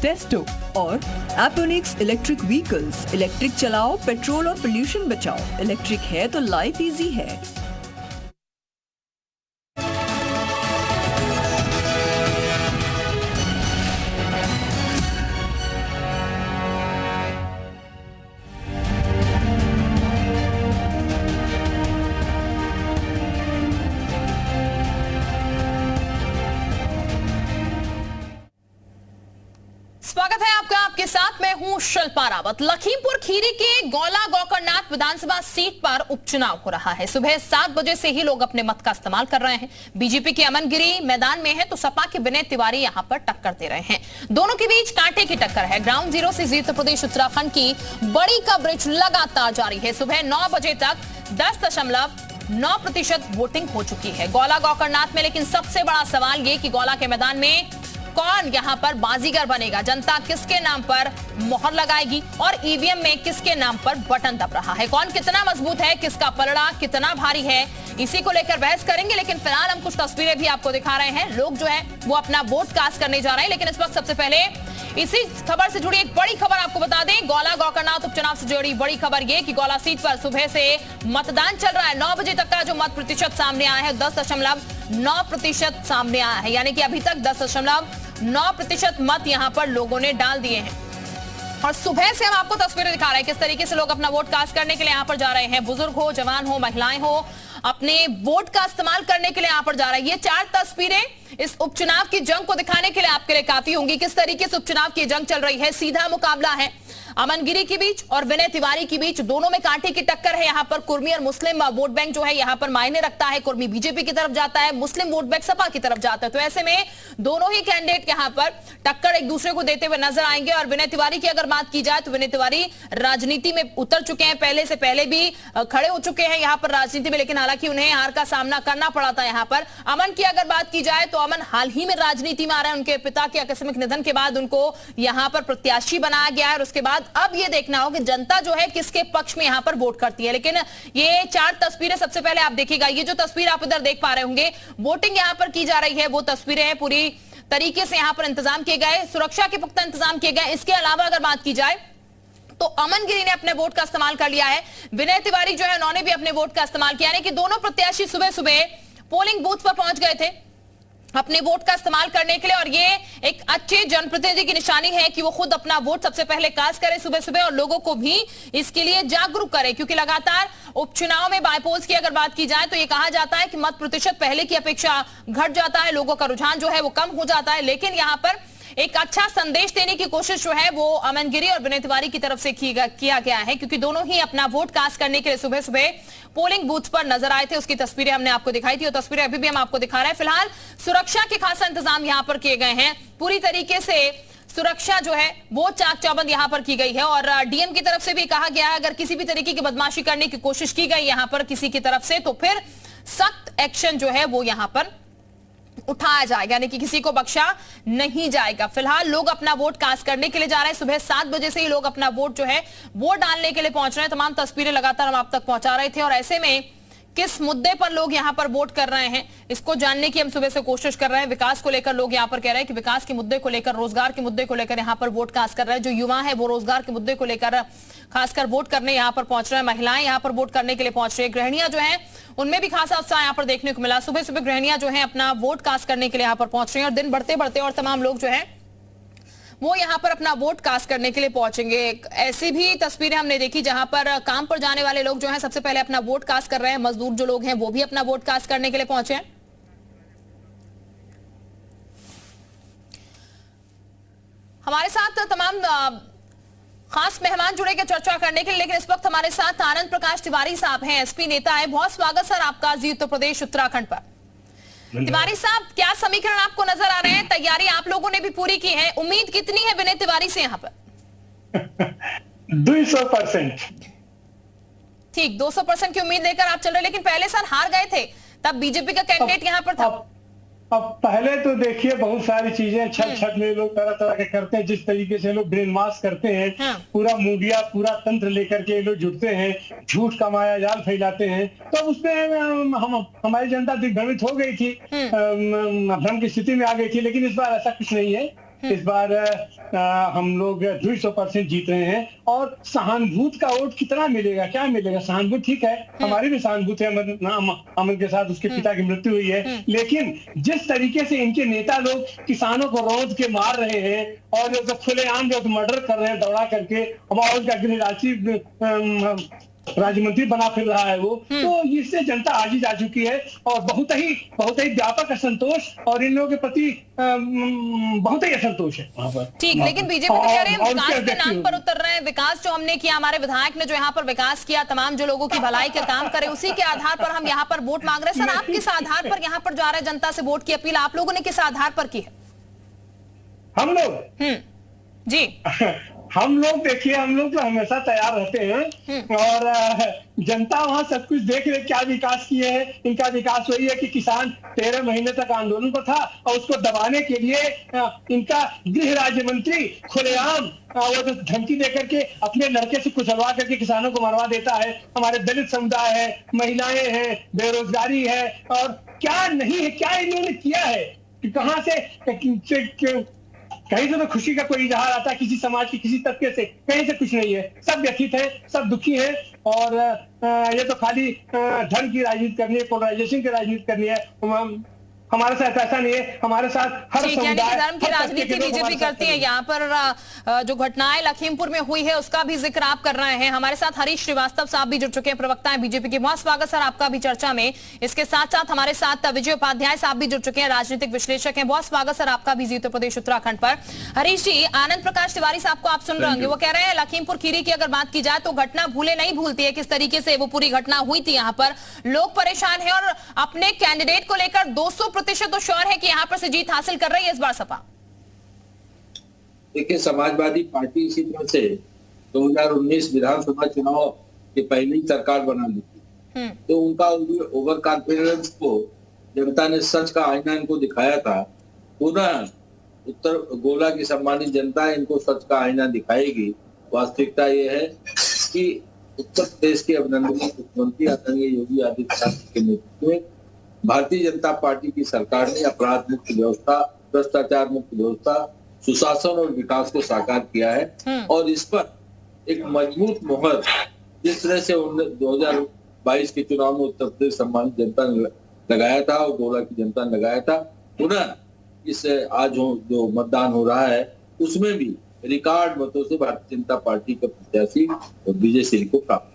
Testo और एपोनिक्स electric vehicles. Electric चलाओ, petrol और पोल्यूशन बचाओ। इलेक्ट्रिक है तो लाइफ इजी है। स्वागत है आपका, आपके साथ मैं हूं शिल्पा रावत। लखीमपुर खीरी के गौला गौकरनाथ विधानसभा सीट पर उपचुनाव हो रहा है। सुबह 7 बजे से ही लोग अपने मत का इस्तेमाल कर रहे हैं। बीजेपी के अमन गिरी मैदान में है तो सपा के विनय तिवारी यहां पर टक्कर दे रहे हैं। दोनों के बीच कांटे की टक्कर है। ग्राउंड जीरो से जी उत्तर प्रदेश उत्तराखंड की बड़ी कवरेज लगातार जारी है। सुबह 9 बजे तक 10.9% वोटिंग हो चुकी है गौला गौकरनाथ में। लेकिन सबसे बड़ा सवाल ये कि गौला के मैदान में कौन यहां पर बाजीगर बनेगा, जनता किसके नाम पर मोहर लगाएगी और ईवीएम में किसके नाम पर बटन दब रहा है, कौन कितना मजबूत है, किसका पलड़ा कितना भारी है, इसी को लेकर बहस करेंगे। लेकिन फिलहाल हम कुछ तस्वीरें भी आपको दिखा रहे हैं। लोग जो है वो अपना वोट कास्ट करने जा रहे हैं। लेकिन इस वक्त सबसे पहले इसी खबर से जुड़ी एक बड़ी खबर आपको बता दें। गौला गौकरनाथ उपचुनाव से जुड़ी बड़ी खबर ये कि गौला सीट पर सुबह से मतदान चल रहा है। 9 बजे तक का जो मत प्रतिशत सामने आया है 10.9% सामने आया है। यानी कि अभी तक 10.9% मत यहां पर लोगों ने डाल दिए हैं। और सुबह से हम आपको तस्वीरें दिखा रहे हैं किस तरीके से लोग अपना वोट कास्ट करने के लिए यहां पर जा रहे हैं। बुजुर्ग हो, जवान हो, महिलाएं हो, अपने वोट का इस्तेमाल करने के लिए यहां पर जा रहे हैं। ये 4 तस्वीरें इस उपचुनाव की जंग को दिखाने के लिए आपके लिए काफी होंगी। किस तरीके से उपचुनाव की जंग चल रही है। सीधा मुकाबला है अमन गिरी के बीच और विनय तिवारी के बीच। दोनों में कांटे की टक्कर है। यहाँ पर कुर्मी और मुस्लिम वोट बैंक जो है यहाँ पर मायने रखता है। कुर्मी बीजेपी की तरफ जाता है, मुस्लिम वोट बैंक सपा की तरफ जाता है। तो ऐसे में दोनों ही कैंडिडेट यहाँ पर टक्कर एक दूसरे को देते हुए नजर आएंगे। और विनय तिवारी की अगर बात की जाए तो विनय तिवारी राजनीति में उतर चुके हैं, पहले से पहले भी खड़े हो चुके हैं यहाँ पर राजनीति में। लेकिन हालांकि उन्हें हार का सामना करना पड़ा था यहाँ पर। अमन की अगर बात की जाए तो अमन हाल ही में राजनीति में आ रहे हैं। उनके पिता के आकस्मिक निधन के बाद उनको यहाँ पर प्रत्याशी बनाया गया है। और उसके बाद अब ये देखना कि जनता जो है किसके पक्ष में यहां पर वोट करती है। लेकिन ये 4 तस्वीरें सबसे पहले आप देखिएगा। ये जो तस्वीर आप इधर देख पा रहे होंगे, वोटिंग यहां पर की जा रही है, वो तस्वीरें हैं। पूरी तरीके से यहां पर इंतजाम किए गए, सुरक्षा के पुख्ता इंतजाम किए गए। इसके अलावा अगर बात की जाए तो अमन गिरी ने अपने वोट का इस्तेमाल कर लिया है। विनय तिवारी जो है उन्होंने भी अपने वोट का इस्तेमाल किया। यानी कि दोनों प्रत्याशी सुबह सुबह पोलिंग बूथ पर पहुंच गए थे अपने वोट का इस्तेमाल करने के लिए। और ये एक अच्छे जनप्रतिनिधि की निशानी है कि वो खुद अपना वोट सबसे पहले कास्ट करे सुबह सुबह और लोगों को भी इसके लिए जागरूक करे। क्योंकि लगातार उपचुनाव में बायपोल्स की अगर बात की जाए तो ये कहा जाता है कि मत प्रतिशत पहले की अपेक्षा घट जाता है, लोगों का रुझान जो है वो कम हो जाता है। लेकिन यहाँ पर एक अच्छा संदेश देने की कोशिश जो है वो अमन गिरी और विनय तिवारी की तरफ से किया गया है। क्योंकि दोनों ही अपना वोट कास्ट करने के लिए सुबह सुबह पोलिंग बूथ पर नजर आए थे। उसकी तस्वीरें हमने आपको दिखाई थी और तस्वीरें अभी भी हम आपको दिखा रहे हैं। फिलहाल सुरक्षा के खासा इंतजाम यहां पर किए गए हैं। पूरी तरीके से सुरक्षा जो है वो चाक चौबंद यहां पर की गई है। और डीएम की तरफ से भी कहा गया है अगर किसी भी तरीके की बदमाशी करने की कोशिश की गई यहां पर किसी की तरफ से तो फिर सख्त एक्शन जो है वो यहां पर उठाया जाएगा। यानी कि किसी को बख्शा नहीं जाएगा। फिलहाल लोग अपना वोट कास्ट करने के लिए जा रहे हैं। सुबह 7 बजे से ही लोग अपना वोट जो है वो डालने के लिए पहुंच रहे हैं। तमाम तस्वीरें लगातार हम आप तक पहुंचा रहे थे। और ऐसे में किस मुद्दे पर लोग यहां पर वोट कर रहे हैं इसको जानने की हम सुबह से कोशिश कर रहे हैं। विकास को लेकर लोग यहां पर कह रहे हैं कि विकास के मुद्दे को लेकर, रोजगार के मुद्दे को लेकर यहां पर वोट कास्ट कर रहे हैं। जो युवा है वो रोजगार के मुद्दे को लेकर खासकर वोट करने यहां पर पहुंच रहे हैं। महिलाएं यहां पर वोट करने के लिए पहुंच रही है। गृहिणियां जो है उनमें भी खासा उत्साह यहां पर देखने को मिला। सुबह सुबह गृहिणियां जो है अपना वोट कास्ट करने के लिए यहां पर पहुंच रही है। और दिन बढ़ते बढ़ते और तमाम लोग जो है वो यहां पर अपना वोट कास्ट करने के लिए पहुंचेंगे। ऐसी भी तस्वीरें हमने देखी जहां पर काम पर जाने वाले लोग जो हैं सबसे पहले अपना वोट कास्ट कर रहे हैं। मजदूर जो लोग हैं वो भी अपना वोट कास्ट करने के लिए पहुंचे हैं। हमारे साथ तमाम खास मेहमान जुड़े के चर्चा करने के लिए। लेकिन इस वक्त हमारे साथ आनंद प्रकाश तिवारी साहब हैं, एसपी नेता है। बहुत स्वागत सर आपका जी उत्तर प्रदेश उत्तराखंड पर। तिवारी साहब, क्या समीकरण आपको नजर आ रहे हैं? तैयारी आप लोगों ने भी पूरी की है। उम्मीद कितनी है विनय तिवारी से यहाँ पर? 200%। ठीक, 200% की उम्मीद लेकर आप चल रहे हैं। लेकिन पहले सर हार गए थे, तब बीजेपी का कैंडिडेट यहाँ पर था। अब पहले तो देखिए बहुत सारी चीजें छत में लोग तरह तरह के करते हैं। जिस तरीके से लोग ब्रेन वॉश करते हैं, पूरा मीडिया पूरा तंत्र लेकर के लोग जुटते हैं, झूठ का माया जाल फैलाते हैं। तो उसमें हमारी जनता दिग्भ्रमित हो गई थी, भ्रम की स्थिति में आ गई थी। लेकिन इस बार ऐसा कुछ नहीं है। इस बार हम लोग 200% जीत रहे हैं। और सहानुभूति का वोट कितना मिलेगा, क्या मिलेगा? सहानुभूति ठीक है, हमारी भी सहानुभूति है, अमन के साथ उसके पिता की मृत्यु हुई है, लेकिन जिस तरीके से इनके नेता लोग किसानों को रौंद के मार रहे हैं और जो खुलेआम जो मर्डर कर रहे हैं दौड़ा करके, और उनका गृह राज्य मंत्री बना फिर रहा है वो, तो इससे जनता आजीज आ चुकी है और बहुत ही व्यापक असंतोष और इन लोगों के प्रति बहुत ही असंतोष है वहाँ पर। ठीक, लेकिन बीजेपी तो कह रहे हैं विकास के नाम पर उतर रहे हैं। विकास जो हमने किया, हमारे विधायक ने जो यहाँ पर विकास किया, तमाम जो लोगों की भलाई के काम करे, उसी के आधार पर हम यहाँ पर वोट मांग रहे हैं। सर, आप किस आधार पर यहाँ पर जा रहे हैं? जनता से वोट की अपील आप लोगों ने किस आधार पर की है? हम लोग जी हम लोग देखिए, हम लोग तो हमेशा तैयार रहते हैं और जनता वहां सब कुछ देख रहे क्या विकास किए हैं। इनका विकास वही है कि किसान 13 महीने तक आंदोलन पर था और उसको दबाने के लिए इनका गृह राज्य मंत्री खुलेआम वो तो धमकी देकर के अपने लड़के से कुचलवा करके किसानों को मरवा देता है। हमारे दलित समुदाय है, महिलाएं हैं, बेरोजगारी है, और क्या नहीं है, क्या इन्होंने किया है कि कहां से कहीं से तो खुशी का कोई इजहार आता है किसी समाज की किसी तबके से, कहीं से कुछ नहीं है। सब व्यथित है, सब दुखी है और ये तो खाली धन की राजनीति करनी है, पोलराइजेशन की राजनीति करनी है। हमारे साथ ऐसा नहीं है, हमारे साथ हर समुदाय, धर्म की राजनीति बीजेपी करती है। यहाँ पर जो घटनाएं लखीमपुर में हुई है उसका भी जिक्र आप कर रहे हैं। हमारे साथ हरीश श्रीवास्तव साहब भी जुड़ चुके हैं, प्रवक्ता हैं बीजेपी के। बहुत स्वागत सर आपका भी चर्चा में। इसके साथ साथ हमारे साथ विजय उपाध्याय साहब भी जुड़ चुके हैं, राजनीतिक विश्लेषक हैं। बहुत स्वागत सर आपका भी जी उत्तर प्रदेश उत्तराखंड पर। हरीश जी, आनंद प्रकाश तिवारी साहब को आप सुन रहे होंगे, वो कह रहे हैं लखीमपुर खीरी की अगर बात की जाए तो घटना भूले नहीं भूलती है, किस तरीके से वो पूरी घटना हुई थी। यहाँ पर लोग परेशान है और अपने कैंडिडेट को लेकर 200% तो श्योर है कि यहाँ पर से जीत हासिल कर रही है इस बार सपा। देखिए, समाजवादी पार्टी इसी तरह से 2019 विधानसभा चुनाव के पहले ही सरकार बना ली थी, तो उनका ओवर कॉन्फिडेंस को जनता ने सच का आईना इनको दिखाया था। पुनः उत्तर गोला की सम्मानित जनता इनको सच का आईना दिखाएगी। वास्तविकता ये है कि उत्तर प्रदेश के अभिनंदनीय मुख्यमंत्री आदरणीय योगी आदित्यनाथ के नेतृत्व में भारतीय जनता पार्टी की सरकार ने अपराध मुक्त व्यवस्था, भ्रष्टाचार मुक्त व्यवस्था, सुशासन और विकास को साकार किया है और इस पर एक मजबूत मुहर जिस तरह से 2022 के चुनाव में उत्तर प्रदेश सम्मानित जनता ने लगाया था और गोला की जनता ने लगाया था, पुनः इस आज जो मतदान हो रहा है उसमें भी रिकॉर्ड मतों से भारतीय जनता पार्टी का प्रत्याशी विजय सिंह को प्राप्त।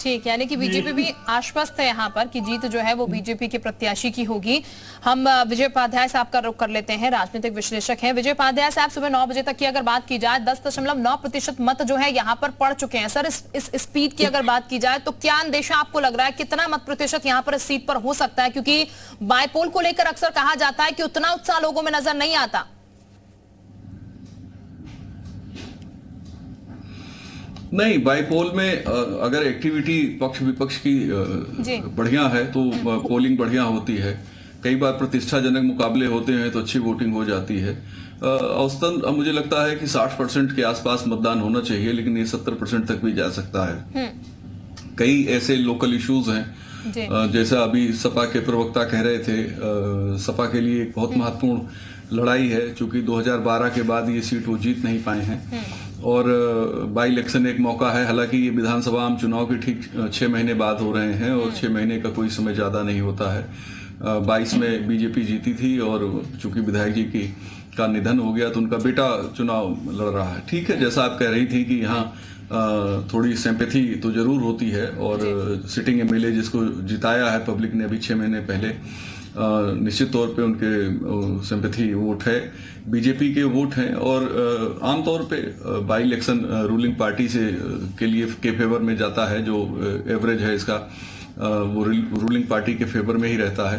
ठीक, यानी कि बीजेपी भी आश्वस्त है यहाँ पर कि जीत जो है वो बीजेपी के प्रत्याशी की होगी। हम विजय उपाध्याय साहब का रुख कर लेते हैं, राजनीतिक विश्लेषक हैं। विजय उपाध्याय साहब, सुबह 9 बजे तक की अगर बात की जाए 10.9% मत जो है यहाँ पर पड़ चुके हैं। सर, इस स्पीड की अगर बात की जाए तो क्या अंदेशा आपको लग रहा है, कितना मत प्रतिशत यहाँ पर इस सीट पर हो सकता है? क्योंकि बायपोल को लेकर अक्सर कहा जाता है कि उतना उत्साह लोगों में नजर नहीं आता। नहीं, बाईपोल में अगर एक्टिविटी पक्ष विपक्ष की बढ़िया है तो पोलिंग बढ़िया होती है। कई बार प्रतिष्ठाजनक मुकाबले होते हैं तो अच्छी वोटिंग हो जाती है। औसतन मुझे लगता है कि 60% के आसपास मतदान होना चाहिए, लेकिन ये 70% तक भी जा सकता है। कई ऐसे लोकल इश्यूज हैं, जैसा अभी सपा के प्रवक्ता कह रहे थे, सपा के लिए एक बहुत महत्वपूर्ण लड़ाई है, चूंकि 2012 के बाद ये सीट वो जीत नहीं पाए हैं और बाई इलेक्शन एक मौका है। हालांकि ये विधानसभा आम चुनाव के ठीक 6 महीने बाद हो रहे हैं और 6 महीने का कोई समय ज्यादा नहीं होता है। 22 में बीजेपी जीती थी और चूंकि विधायक जी का निधन हो गया तो उनका बेटा चुनाव लड़ रहा है। ठीक है, जैसा आप कह रही थी कि यहाँ थोड़ी सिंपैथी तो जरूर होती है और सिटिंग एमएलए जिसको जिताया है पब्लिक ने अभी 6 महीने पहले, निश्चित तौर पे उनके सिंपैथी वोट है, बीजेपी के वोट हैं और आमतौर पे बाई इलेक्शन रूलिंग पार्टी से के फेवर में जाता है। जो एवरेज है इसका वो रूलिंग पार्टी के फेवर में ही रहता है।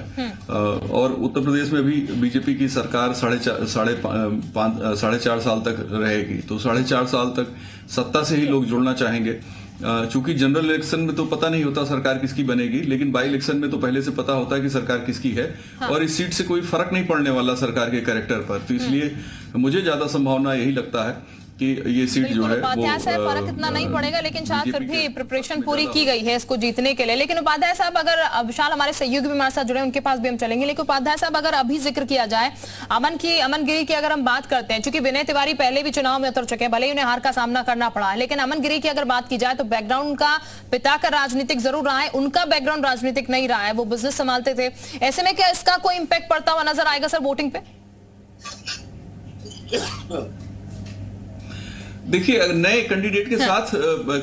और उत्तर प्रदेश में भी बीजेपी की सरकार 4.5 साल तक रहेगी, तो 4.5 साल तक सत्ता से ही लोग जुड़ना चाहेंगे। चूंकि जनरल इलेक्शन में तो पता नहीं होता सरकार किसकी बनेगी, लेकिन बाई इलेक्शन में तो पहले से पता होता है कि सरकार किसकी है। और इस सीट से कोई फर्क नहीं पड़ने वाला सरकार के कैरेक्टर पर, तो इसलिए मुझे ज्यादा संभावना यही लगता है कि ये सीट जो है उपाध्याय साहब फर्क इतना नहीं पड़ेगा, लेकिन शायद फिर भी प्रिपरेशन पूरी की गई है इसको जीतने के लिए। लेकिन उपाध्याय साहब, अगर विशाल हमारे सहयोगी भी हमारे साथ जुड़े, उनके पास भी हम चलेंगे, लेकिन उपाध्याय साहब अगर अभी जिक्र किया जाए अमन गिरी की अगर हम बात करते हैं, चूंकि विनय तिवारी पहले भी चुनाव में उतर चुके हैं, भले ही उन्हें हार का सामना करना पड़ा है, लेकिन अमन गिरी की अगर बात की जाए तो बैकग्राउंड उनका पिता का राजनीतिक जरूर रहा है, उनका बैकग्राउंड राजनीतिक नहीं रहा है, वो बिजनेस संभालते थे। ऐसे में क्या इसका कोई इंपैक्ट पड़ता हुआ नजर आएगा सर वोटिंग पे? देखिए, नए कैंडिडेट के साथ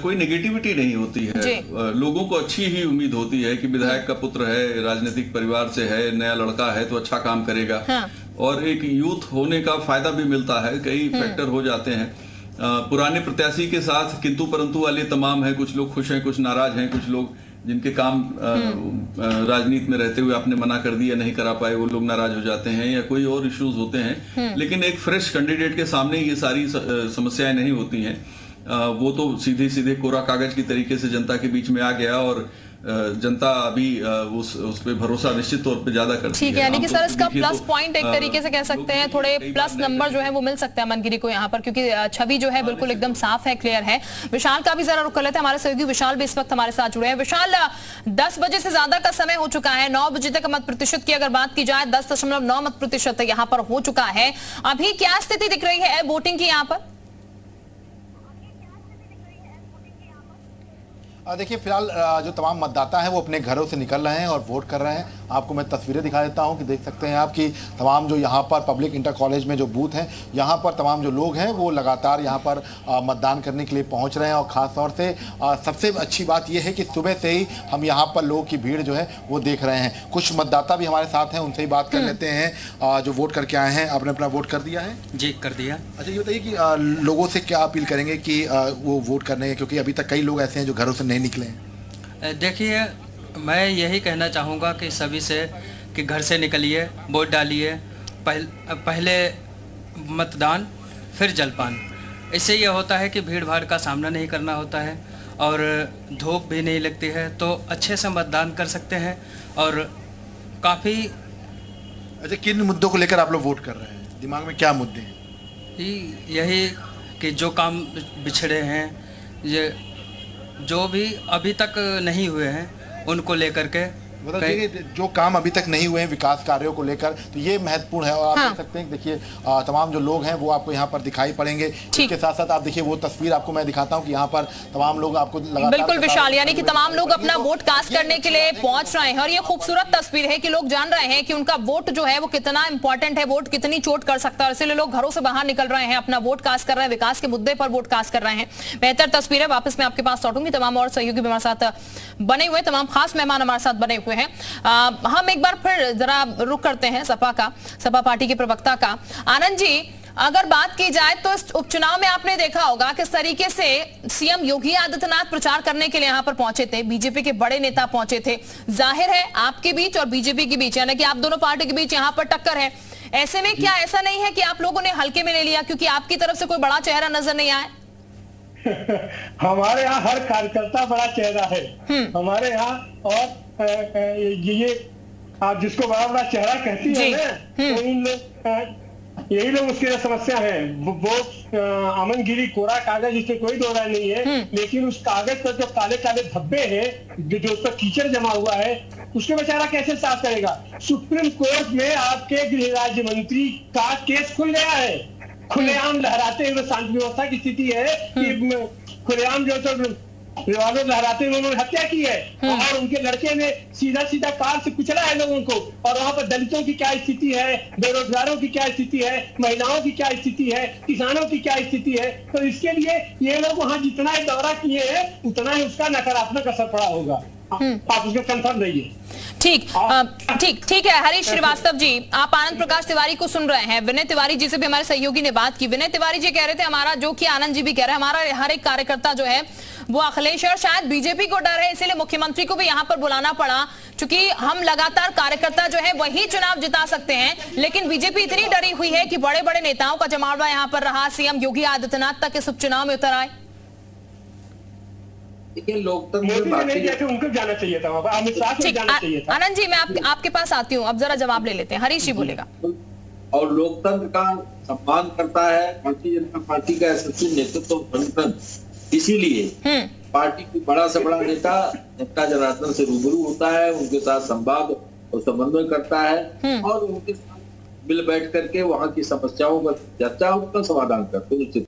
कोई नेगेटिविटी नहीं होती है। लोगों को अच्छी ही उम्मीद होती है कि विधायक का पुत्र है, राजनीतिक परिवार से है, नया लड़का है तो अच्छा काम करेगा। और एक यूथ होने का फायदा भी मिलता है, कई फैक्टर हो जाते हैं। पुराने प्रत्याशी के साथ किंतु परंतु वाले तमाम हैं, कुछ लोग खुश हैं, कुछ नाराज हैं, कुछ लोग जिनके काम राजनीति में रहते हुए आपने मना कर दिया, नहीं करा पाए, वो लोग नाराज हो जाते हैं, या कोई और इश्यूज होते हैं। लेकिन एक फ्रेश कैंडिडेट के सामने ये सारी समस्याएं नहीं होती हैं। वो तो सीधे सीधे कोरा कागज की तरीके से जनता के बीच में आ गया और जनता अभी उस पे भरोसा निश्चित तौर पे ज्यादा करती है। ठीक है, यानी कि सर इसका प्लस पॉइंट एक तरीके से कह सकते हैं, थोड़े प्लस नंबर जो है वो मिल सकते हैं अमन गिरी को यहाँ पर, क्योंकि छवि जो है बिल्कुल एकदम साफ है, क्लियर है। विशाल का भी जरा रुक कर लेते हैं, हमारे सहयोगी विशाल भी इस वक्त हमारे साथ जुड़े हैं। विशाल, 10 बजे से ज्यादा का समय हो चुका है, 9 बजे तक मत प्रतिशत की अगर बात की जाए 10.9 मत प्रतिशत यहाँ पर हो चुका है। अभी क्या स्थिति दिख रही है वोटिंग की यहाँ पर? देखिए, फिलहाल जो तमाम मतदाता हैं वो अपने घरों से निकल रहे हैं और वोट कर रहे हैं। आपको मैं तस्वीरें दिखा देता हूं कि देख सकते हैं आप कि तमाम जो यहाँ पर पब्लिक इंटर कॉलेज में जो बूथ हैं, यहाँ पर तमाम जो लोग हैं वो लगातार यहाँ पर मतदान करने के लिए पहुँच रहे हैं। और ख़ास तौर से सबसे अच्छी बात यह है कि सुबह से ही हम यहाँ पर लोगों की भीड़ जो है वो देख रहे हैं। कुछ मतदाता भी हमारे साथ हैं, उनसे ही बात कर लेते हैं जो वोट करके आए हैं। आपने अपना वोट कर दिया है? जी, कर दिया। अच्छा, ये बताइए कि लोगों से क्या अपील करेंगे कि वो वोट करने, क्योंकि अभी तक कई लोग ऐसे हैं जो घरों से नहीं निकले हैं। देखिए, मैं यही कहना चाहूँगा कि सभी से कि घर से निकलिए, वोट डालिए, पहले मतदान फिर जलपान। इससे यह होता है कि भीड़ भाड़ का सामना नहीं करना होता है और धूप भी नहीं लगती है, तो अच्छे से मतदान कर सकते हैं। और काफ़ी अच्छा, किन मुद्दों को लेकर आप लोग वोट कर रहे हैं? दिमाग में क्या मुद्दे हैं? यही कि जो काम बिछड़े हैं, ये जो भी अभी तक नहीं हुए हैं उनको लेकर के, मतलब जो काम अभी तक नहीं हुए हैं विकास कार्यों को लेकर, तो ये महत्वपूर्ण है। और आप देख सकते हैं, देखिए तमाम जो लोग हैं वो आपको यहाँ पर दिखाई पड़ेंगे। इसके साथ साथ आप देखिए वो तस्वीर आपको मैं दिखाता हूँ कि यहाँ पर तमाम लोग आपको बिल्कुल विशाल, यानी कि तमाम लोग अपना वोट कास्ट करने के लिए पहुंच रहे हैं। और ये खूबसूरत तस्वीर है कि लोग जान रहे हैं कि उनका वोट जो है वो कितना इंपॉर्टेंट है, वोट कितनी चोट कर सकता है, इसलिए लोग घरों से बाहर निकल रहे हैं, अपना वोट कास्ट कर रहे हैं, विकास के मुद्दे पर वोट कास्ट कर रहे हैं। बेहतर तस्वीर है। वापस मैं आपके पास लौटूंगी। तमाम और सहयोगी हमारे साथ बने हुए, तमाम खास मेहमान हमारे साथ बने हुए हैं। हम एक बार फिर जरा रुक करते हैं सपा पार्टी के प्रवक्ता का। आनंद जी, अगर बात की जाए तो इस उपचुनाव में आपने देखा होगा किस तरीके से सीएम योगी आदित्यनाथ प्रचार करने के लिए यहां पर पहुंचे थे, बीजेपी के बड़े नेता पहुंचे थे। जाहिर है आपके बीच और बीजेपी के बीच, यानी कि आप दोनों पार्टी के बीच यहां पर टक्कर है। ऐसे में क्या ऐसा नहीं है कि आप लोगों ने हल्के में ले लिया क्योंकि आपकी तरफ से कोई बड़ा चेहरा नजर नहीं आया? हमारे यहाँ हर कार्यकर्ता बड़ा चेहरा है हमारे यहाँ। और ये आप जिसको बड़ा बड़ा चेहरा कहती है ना, तो इन यही लोग उसकी समस्या है। वो अमन गिरी कोरा कागज, इससे कोई दो राय नहीं है, लेकिन उस कागज पर जो काले काले धब्बे हैं, जो उस पर कीचड़ जमा हुआ है, उसके बेचारा कैसे साफ करेगा? सुप्रीम कोर्ट में आपके गृह राज्य मंत्री का केस खुल गया है, खुलेआम लहराते हुए शांति व्यवस्था की स्थिति है कि खुलेआम जो तो रिवॉल्वर लहराते हुए उन्होंने हत्या की है और उनके लड़के ने सीधा सीधा कार से कुचला है लोगों को। और वहां पर दलितों की क्या स्थिति है, बेरोजगारों की क्या स्थिति है, महिलाओं की क्या स्थिति है, किसानों की क्या स्थिति है। तो इसके लिए ये लोग वहां जितना दौरा किए हैं उतना ही उसका नकारात्मक असर पड़ा होगा। आप उसको कंफर्म रहिए। ठीक है। हरीश श्रीवास्तव जी, आप आनंद प्रकाश तिवारी को सुन रहे हैं। विनय तिवारी जी से भी हमारे सहयोगी ने बात की। विनय तिवारी जी कह रहे थे हमारा, जो कि आनंद जी भी कह रहे हैं, हमारा हर एक कार्यकर्ता जो है वो अखिलेश और शायद बीजेपी को डर है, इसीलिए मुख्यमंत्री को भी यहाँ पर बुलाना पड़ा, क्योंकि हम लगातार कार्यकर्ता जो है वही चुनाव जिता सकते हैं। लेकिन बीजेपी इतनी डरी हुई है कि बड़े बड़े नेताओं का जमावड़ा यहाँ पर रहा, सीएम योगी आदित्यनाथ तक इस उपचुनाव में उतर आए। उनको जाना चाहिए था, अमित शाह को जाना चाहिए था। आनंद जी, मैं आपके पास आती हूँ, अब जरा जवाब ले लेते हैं। हरीश जी बोलेगा। और लोकतंत्र का सम्मान करता है। भारतीय जनता पार्टी का यशस्वी नेतृत्व संगठन, इसीलिए पार्टी की बड़ा से बड़ा नेता जनता जनार्दन से रूबरू होता है, उनके साथ संवाद और समन्वय करता है और उनके साथ मिल बैठ करके वहां की समस्याओं पर चर्चा, उनका समाधान करते हैं।